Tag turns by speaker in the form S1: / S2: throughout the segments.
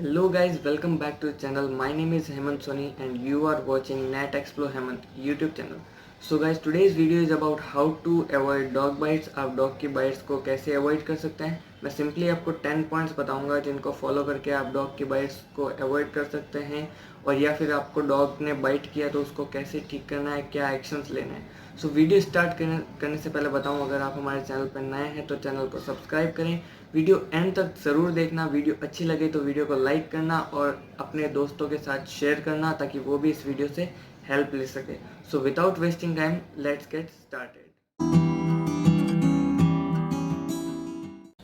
S1: Hello guys, welcome back to the channel. My name is Hemant Soni and you are watching Net Explore Hemant YouTube channel. So guys, today's video is about how to avoid dog bites. आप dog की bytes को कैसे avoid कर सकते हैं। मैं simply आपको 10 points बताऊंगा जिनको फॉलो करके आप डॉग की बाइट्स को अवॉइड कर सकते हैं, और या फिर आपको डॉग ने बाइट किया तो उसको कैसे ठीक करना है, क्या एक्शंस लेने हैं। सो वीडियो स्टार्ट करने से पहले बताऊं, अगर आप हमारे चैनल पर नए हैं तो चैनल को सब्सक्राइब करें। वीडियो एंड तक ज़रूर देखना। वीडियो अच्छी लगे तो वीडियो को लाइक करना और अपने दोस्तों के साथ शेयर करना ताकि वो भी इस वीडियो से हेल्प ले सके। So without wasting time let's get started.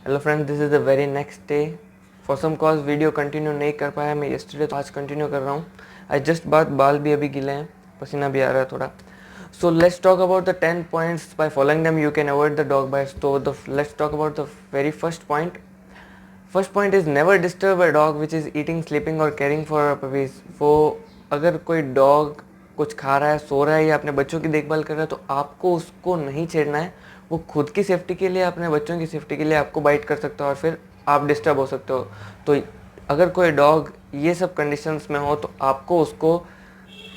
S1: Hello friends, this is the very next day. For some cause video continue नहीं कर पाया मैं येस्टरडे, तो आज कंटिन्यू कर रहा हूँ। आई जस्ट बाल भी अभी गिले हैं, पसीना भी आ रहा है थोड़ा। So let's talk about the 10 points. By following them you can avoid the dog bites. So let's talk about the very first point. First point is never disturb a dog which is eating, sleeping or caring for puppies. वो अगर कोई dog कुछ खा रहा है, सो रहा है या अपने बच्चों की देखभाल कर रहा है तो आपको उसको नहीं छेड़ना है। वो खुद की सेफ्टी के लिए, अपने बच्चों की सेफ्टी के लिए आपको बाइट कर सकता है और फिर आप डिस्टर्ब हो सकते हो। तो अगर कोई डॉग ये सब कंडीशंस में हो तो आपको उसको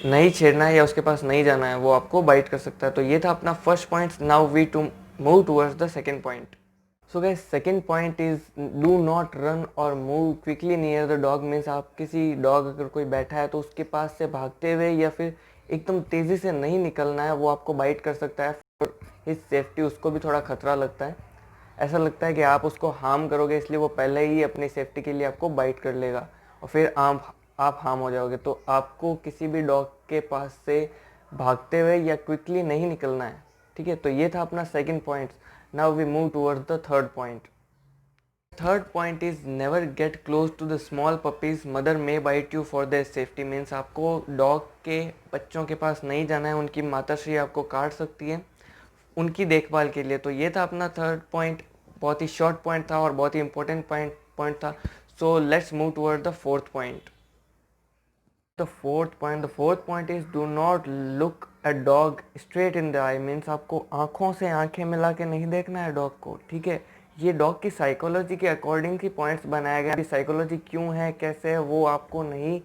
S1: नहीं छेड़ना है या उसके पास नहीं जाना है, वो आपको बाइट कर सकता है। तो ये था अपना first point. Now we to move towards the second point. So guys, second point is do not run or move quickly near the dog. Means आप किसी डॉग अगर कोई बैठा है तो उसके पास से भागते हुए या फिर एकदम तेज़ी से नहीं निकलना है, वो आपको बाइट कर सकता है। फॉर हिज सेफ्टी उसको भी थोड़ा खतरा लगता है, ऐसा लगता है कि आप उसको हार्म करोगे, इसलिए वो पहले ही अपनी सेफ्टी के लिए आपको बाइट कर लेगा और फिर आप हार्म हो जाओगे। तो आपको किसी भी डॉग के पास से भागते हुए या क्विकली नहीं निकलना है, ठीक है। तो ये था अपना second point. Now we move towards the third point. Third point is never get close to the small puppies, mother may bite you for their safety. Means आपको डॉग के बच्चों के पास नहीं जाना है, उनकी माताश्री आपको काट सकती है उनकी देखभाल के लिए। तो ये था अपना थर्ड पॉइंट। बहुत ही शॉर्ट पॉइंट था और बहुत ही इंपॉर्टेंट पॉइंट था। So let's move toward the fourth point. The fourth point is do not look a dog straight in the eye. Means आपको आँखों से आंखें मिला के नहीं देखना है डॉग को, ठीक है। ये डॉग की साइकोलॉजी के अकॉर्डिंग की पॉइंट्स बनाया गया है। साइकोलॉजी क्यों है, कैसे है, वो आपको नहीं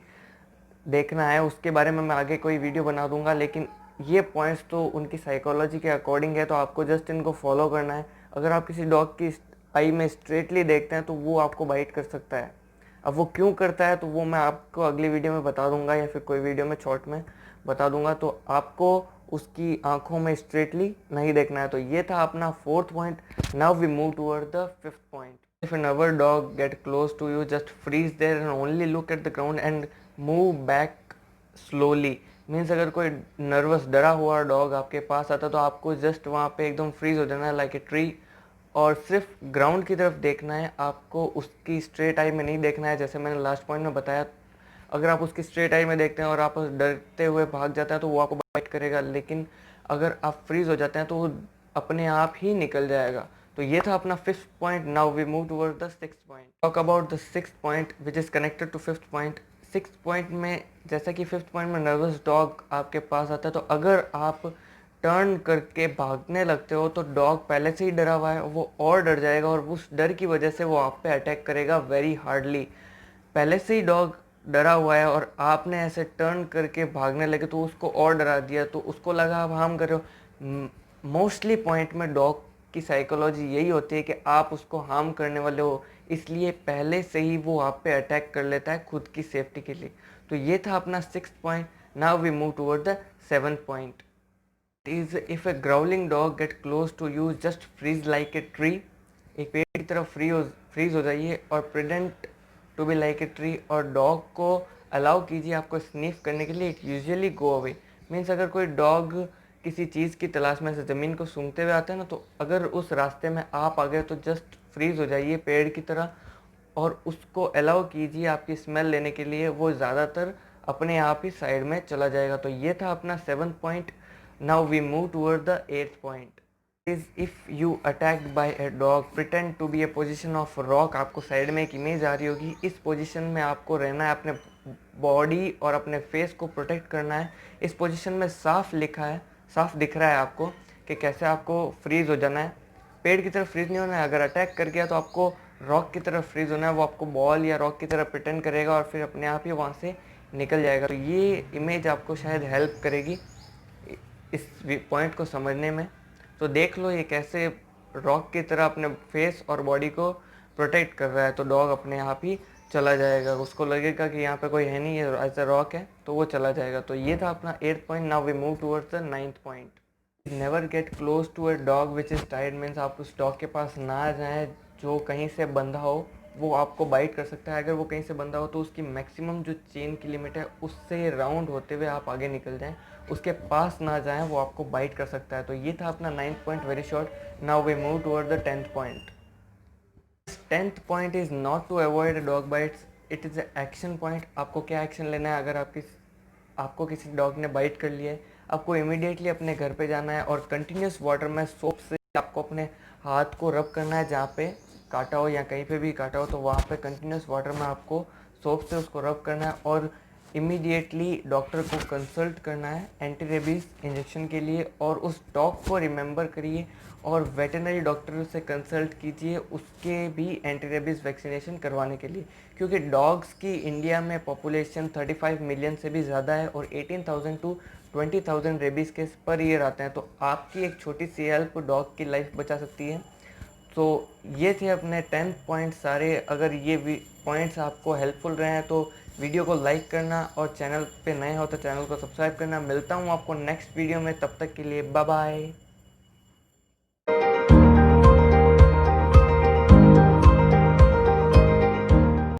S1: देखना है, उसके बारे में मैं आगे कोई वीडियो बना दूंगा। लेकिन ये पॉइंट्स तो उनकी साइकोलॉजी के अकॉर्डिंग है, तो आपको जस्ट इनको फॉलो करना है। अगर आप किसी डॉग की आई में स्ट्रेटली देखते हैं तो वो आपको बाइट कर सकता है। अब वो क्यों करता है तो वो मैं आपको अगली वीडियो में बता दूंगा या फिर कोई वीडियो में शॉर्ट में बता दूंगा। तो आपको उसकी आंखों में स्ट्रेटली नहीं देखना है। तो ये था अपना fourth point. Now we move toward the fifth point. If another dog get close to you, just freeze there and only look at the ground and move back slowly. Means अगर कोई nervous डरा हुआ dog आपके पास आता तो आपको just वहाँ पे एकदम फ्रीज हो जाना है लाइक ए ट्री, और सिर्फ ग्राउंड की तरफ देखना है। आपको उसकी स्ट्रेट आई में नहीं देखना है, जैसे मैंने लास्ट पॉइंट में बताया। अगर आप उसकी स्ट्रेट आई में देखते हैं और आप डरते हुए भाग जाते हैं तो वो आपको बाइट करेगा, लेकिन अगर आप फ्रीज हो जाते हैं तो वो अपने आप ही निकल जाएगा। तो ये था अपना fifth point. Now we move toward the sixth point. Talk about the sixth point which is connected to fifth point. Sixth point में, जैसा कि फिफ्थ पॉइंट में नर्वस डॉग आपके पास आता है, तो अगर आप टर्न करके भागने लगते हो तो डॉग पहले से ही डरा हुआ है, वो और डर जाएगा और उस डर की वजह से वो आप पे अटैक करेगा वेरी हार्डली। पहले से ही डॉग डरा हुआ है और आपने ऐसे टर्न करके भागने लगे तो उसको और डरा दिया, तो उसको लगा आप हार्म कर रहे हो। मोस्टली पॉइंट में डॉग की साइकोलॉजी यही होती है कि आप उसको हार्म करने वाले हो, इसलिए पहले से ही वो आप पे अटैक कर लेता है खुद की सेफ्टी के लिए। तो ये था अपना sixth point. Now we move toward the seventh point. Is if a growling dog get close to you, just freeze like a tree. एक पेड़ की तरफ फ्रीज हो जाइए और pretend to be like a tree, और डॉग को allow कीजिए आपको स्निफ करने के लिए। It usually go away. Means अगर कोई डॉग किसी चीज़ की तलाश में से ज़मीन को सूंघते हुए आता है ना, तो अगर उस रास्ते में आप आ गए तो जस्ट फ्रीज हो जाइए पेड़ की तरह और उसको अलाउ कीजिए आपकी स्मेल लेने के लिए। वो ज़्यादातर अपने आप ही साइड में चला जाएगा। तो ये था अपना seventh point. Now we move toward the eighth point. Is if you attacked by a dog, pretend to be a position of rock. आपको साइड में एक इमेज आ रही होगी, इस पोजिशन में आपको रहना है, अपने बॉडी और अपने फेस को प्रोटेक्ट करना है। इस पोजिशन में साफ लिखा है, साफ दिख रहा है आपको कि कैसे आपको फ्रीज हो जाना है। पेड़ की तरफ फ्रीज नहीं होना है। अगर अटैक कर गया तो आपको रॉक की तरह फ्रीज होना है, वो आपको बॉल या रॉक की तरह प्रिटेंड करेगा और फिर अपने आप ही वहाँ से निकल जाएगा। तो ये इमेज आपको शायद हेल्प करेगी इस पॉइंट को समझने में। तो देख लो ये कैसे रॉक की तरह अपने फेस और बॉडी को प्रोटेक्ट कर रहा है। तो डॉग अपने आप ही चला जाएगा, उसको लगेगा कि यहाँ पे कोई है नहीं, ये एज अ रॉक है, तो वो चला जाएगा। तो ये था अपना 8th point. Now we move towards the 9th point. Never get close to a dog which is tired. Means आप उस डॉग के पास ना जाएं जो कहीं से बंधा हो, वो आपको बाइट कर सकता है। अगर वो कहीं से बंधा हो तो उसकी मैक्सिमम जो चेन की लिमिट है उससे राउंड होते हुए आप आगे निकल जाएं, उसके पास ना जाएं, वो आपको बाइट कर सकता है। तो ये था अपना 9th point, very short. Now we move toward the 10th point. 10th point is not to avoid dog bites, it is action point. आपको क्या एक्शन लेना है? अगर आपको किसी डॉग ने बाइट कर लिया है, आपको इमीडिएटली अपने घर पे जाना है और कंटिन्यूस वाटर में सोप से आपको अपने हाथ को रब करना है। जहाँ पे काटा हो या कहीं पे भी काटा हो तो वहाँ पे कंटिन्यूस वाटर में आपको सोप से उसको रब करना है और इमीडिएटली डॉक्टर को कंसल्ट करना है एंटी रेबीज़ इंजेक्शन के लिए। और उस डॉग को रिमेंबर करिए और वेटरनरी डॉक्टर से कंसल्ट कीजिए उसके भी एंटी रेबीज़ वैक्सीनेशन करवाने के लिए, क्योंकि डॉग्स की इंडिया में पॉपुलेशन 35 मिलियन से भी ज़्यादा है और 18,000 to 20,000 rabies case per year आते हैं। तो आपकी एक छोटी सी हेल्प डॉग की लाइफ बचा सकती है। तो ये थे अपने 10 पॉइंट सारे। अगर ये पॉइंट्स आपको हेल्पफुल रहे हैं तो वीडियो को लाइक करना और चैनल पे नए हो तो चैनल को सब्सक्राइब करना। मिलता हूँ आपको नेक्स्ट वीडियो में, तब तक के लिए बाय बाय।